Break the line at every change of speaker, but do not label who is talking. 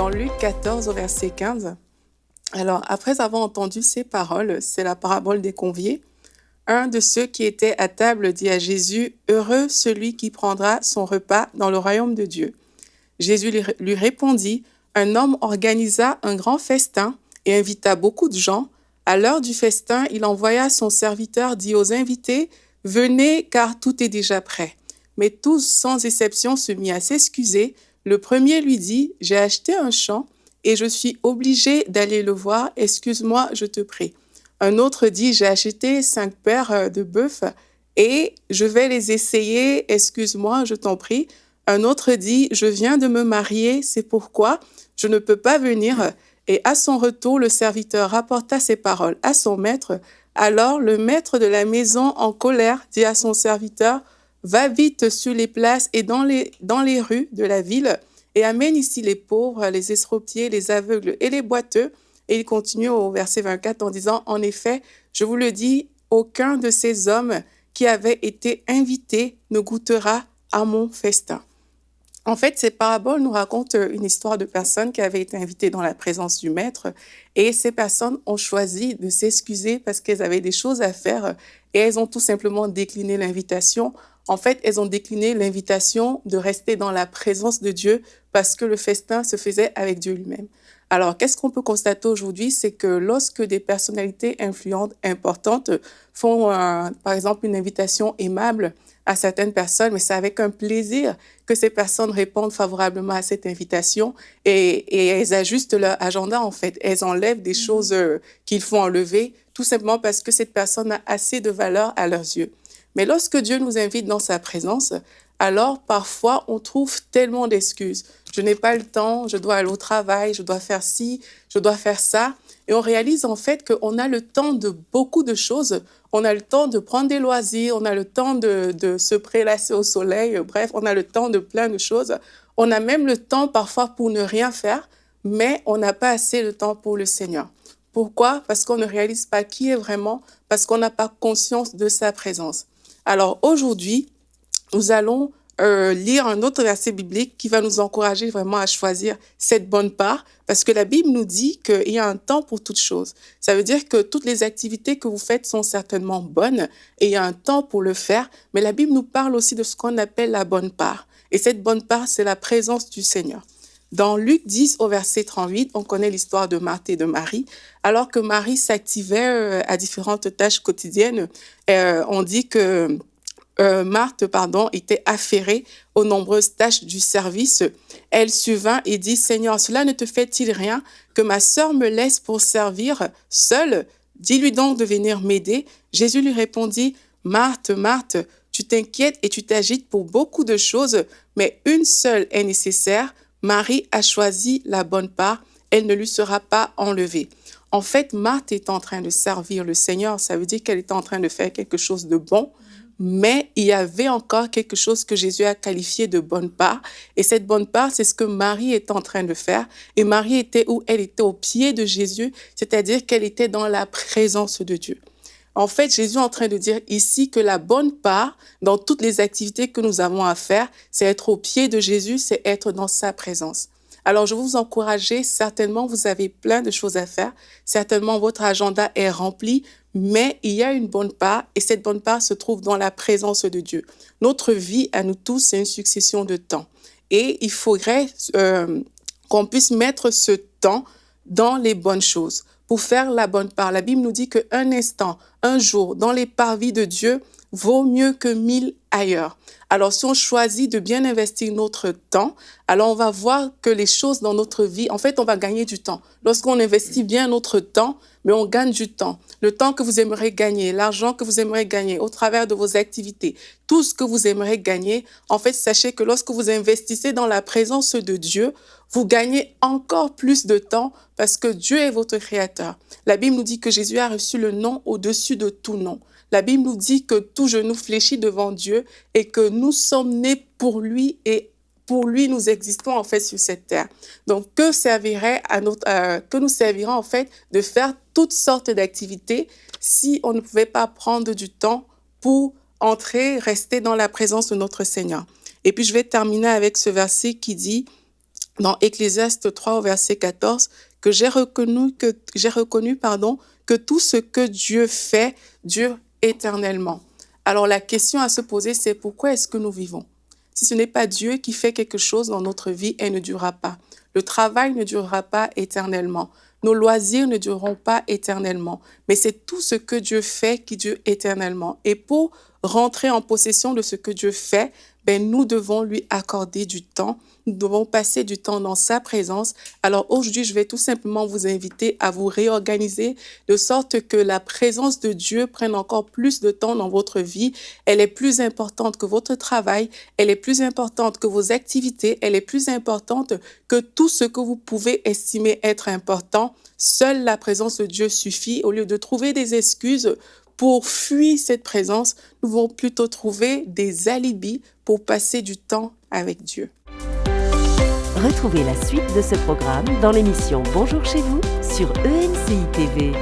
dans Luc 14 au verset 15. Alors, après avoir entendu ces paroles, c'est la parabole des conviés, un de ceux qui étaient à table dit à Jésus, « Heureux celui qui prendra son repas dans le royaume de Dieu. » Jésus lui répondit, « Un homme organisa un grand festin et invita beaucoup de gens. À l'heure du festin, il envoya son serviteur dit aux invités, « Venez, car tout est déjà prêt. » Mais tous, sans exception, se mirent à s'excuser. Le premier lui dit, « J'ai acheté un champ et je suis obligé d'aller le voir. Excuse-moi, je te prie. » Un autre dit, « J'ai acheté 5 paires de bœufs et je vais les essayer. Excuse-moi, je t'en prie. » Un autre dit, « Je viens de me marier, c'est pourquoi je ne peux pas venir. » Et à son retour, le serviteur rapporta ces paroles à son maître. Alors le maître de la maison, en colère, dit à son serviteur, « Va vite sur les places et dans les rues de la ville et amène ici les pauvres, les estropiés, les aveugles et les boiteux. » Et il continue au verset 24 en disant, « En effet, je vous le dis, aucun de ces hommes qui avaient été invités ne goûtera à mon festin. » En fait, ces paraboles nous racontent une histoire de personnes qui avaient été invitées dans la présence du maître et ces personnes ont choisi de s'excuser parce qu'elles avaient des choses à faire et elles ont tout simplement décliné l'invitation. En fait, elles ont décliné l'invitation de rester dans la présence de Dieu parce que le festin se faisait avec Dieu lui-même. Alors, qu'est-ce qu'on peut constater aujourd'hui? C'est que lorsque des personnalités influentes, importantes, font, par exemple, une invitation aimable à certaines personnes, mais c'est avec un plaisir que ces personnes répondent favorablement à cette invitation et elles ajustent leur agenda, en fait. Elles enlèvent des choses qu'il faut enlever, tout simplement parce que cette personne a assez de valeur à leurs yeux. Mais lorsque Dieu nous invite dans sa présence, alors parfois on trouve tellement d'excuses. Je n'ai pas le temps, je dois aller au travail, je dois faire ci, je dois faire ça. Et on réalise en fait qu'on a le temps de beaucoup de choses. On a le temps de prendre des loisirs, on a le temps de se prélasser au soleil, bref, on a le temps de plein de choses. On a même le temps parfois pour ne rien faire, mais on n'a pas assez de temps pour le Seigneur. Pourquoi? Parce qu'on ne réalise pas qui est vraiment, parce qu'on n'a pas conscience de sa présence. Alors aujourd'hui, nous allons lire un autre verset biblique qui va nous encourager vraiment à choisir cette bonne part, parce que la Bible nous dit qu'il y a un temps pour toutes choses. Ça veut dire que toutes les activités que vous faites sont certainement bonnes et il y a un temps pour le faire, mais la Bible nous parle aussi de ce qu'on appelle la bonne part. Et cette bonne part, c'est la présence du Seigneur. Dans Luc 10 au verset 38, on connaît l'histoire de Marthe et de Marie. Alors que Marie s'activait à différentes tâches quotidiennes, on dit que Marthe, était affairée aux nombreuses tâches du service. Elle survint et dit, « Seigneur, cela ne te fait-il rien que ma sœur me laisse pour servir seule? Dis-lui donc de venir m'aider. » Jésus lui répondit, « Marthe, Marthe, tu t'inquiètes et tu t'agites pour beaucoup de choses, mais une seule est nécessaire. Marie a choisi la bonne part, elle ne lui sera pas enlevée. » En fait, Marthe est en train de servir le Seigneur. Ça veut dire qu'elle est en train de faire quelque chose de bon. Mais il y avait encore quelque chose que Jésus a qualifié de bonne part. Et cette bonne part, c'est ce que Marie est en train de faire. Et Marie était où? Elle était au pied de Jésus, c'est-à-dire qu'elle était dans la présence de Dieu. En fait, Jésus est en train de dire ici que la bonne part dans toutes les activités que nous avons à faire, c'est être au pied de Jésus, c'est être dans sa présence. Alors, je veux vous encourager, certainement, vous avez plein de choses à faire. Certainement, votre agenda est rempli, mais il y a une bonne part et cette bonne part se trouve dans la présence de Dieu. Notre vie, à nous tous, c'est une succession de temps. Et il faudrait qu'on puisse mettre ce temps dans les bonnes choses pour faire la bonne part. La Bible nous dit qu'un instant, un jour, dans les parvis de Dieu, vaut mieux que 1000 ailleurs. Alors, si on choisit de bien investir notre temps, alors on va voir que les choses dans notre vie, en fait, on va gagner du temps. Lorsqu'on investit bien notre temps, mais on gagne du temps. Le temps que vous aimeriez gagner, l'argent que vous aimeriez gagner au travers de vos activités, tout ce que vous aimeriez gagner, en fait, sachez que lorsque vous investissez dans la présence de Dieu, vous gagnez encore plus de temps parce que Dieu est votre créateur. La Bible nous dit que Jésus a reçu le nom au-dessus de tout nom. La Bible nous dit que tout genou fléchit devant Dieu et que nous sommes nés pour lui et pour lui nous existons en fait sur cette terre. Donc que nous servirait en fait de faire toutes sortes d'activités si on ne pouvait pas prendre du temps pour rester dans la présence de notre Seigneur. Et puis je vais terminer avec ce verset qui dit dans Ecclésiaste 3 au verset 14 que j'ai reconnu, que tout ce que Dieu fait dure éternellement. Alors la question à se poser, c'est pourquoi est-ce que nous vivons? Si ce n'est pas Dieu qui fait quelque chose dans notre vie, elle ne durera pas. Le travail ne durera pas éternellement. Nos loisirs ne dureront pas éternellement. Mais c'est tout ce que Dieu fait qui dure éternellement. Et pour rentrer en possession de ce que Dieu fait, nous devons lui accorder du temps. Nous devons passer du temps dans sa présence. Alors aujourd'hui, je vais tout simplement vous inviter à vous réorganiser de sorte que la présence de Dieu prenne encore plus de temps dans votre vie. Elle est plus importante que votre travail, elle est plus importante que vos activités, elle est plus importante que tout ce que vous pouvez estimer être important. Seule la présence de Dieu suffit. Au lieu de trouver des excuses pour fuir cette présence, nous devons plutôt trouver des alibis pour passer du temps avec Dieu.
Retrouvez la suite de ce programme dans l'émission Bonjour chez vous sur ENCI TV.